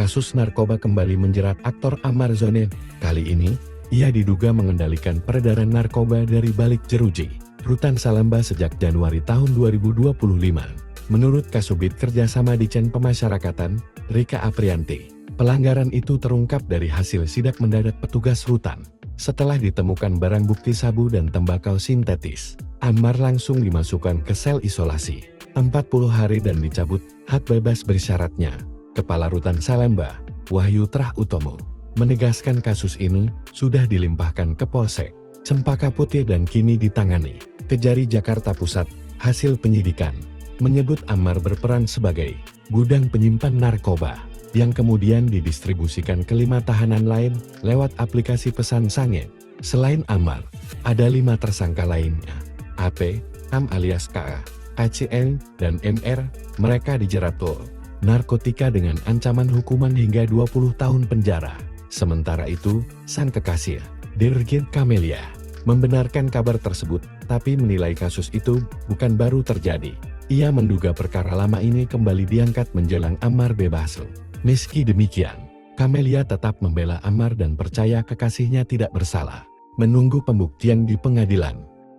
kasus narkoba kembali menjerat aktor Ammar Zanen. Kali ini, ia diduga mengendalikan peredaran narkoba dari balik jeruji Rutan Salemba sejak Januari tahun 2025. Menurut Kasubit Kerjasama Ditjen Pemasyarakatan, Rika Aprianti, pelanggaran itu terungkap dari hasil sidak mendadak petugas rutan. Setelah ditemukan barang bukti sabu dan tembakau sintetis, Ammar langsung dimasukkan ke sel isolasi 40 hari dan dicabut hak bebas bersyaratnya. Kepala Rutan Salemba, Wahyu Trah Utomo, menegaskan kasus ini sudah dilimpahkan ke Polsek Cempaka Putih dan kini ditangani Kejari Jakarta Pusat. Hasil penyidikan menyebut Ammar berperan sebagai gudang penyimpan narkoba yang kemudian didistribusikan ke 5 tahanan lain lewat aplikasi pesan sange. Selain Ammar, ada 5 tersangka lainnya, AP, AM alias KA, ACN, dan MR. Mereka dijerat narkotika dengan ancaman hukuman hingga 20 tahun penjara. Sementara itu, sang kekasih, Dirjen Camelia, membenarkan kabar tersebut, tapi menilai kasus itu bukan baru terjadi. Ia menduga perkara lama ini kembali diangkat menjelang Ammar bebas. Meski demikian, Camelia tetap membela Ammar dan percaya kekasihnya tidak bersalah, menunggu pembuktian di pengadilan.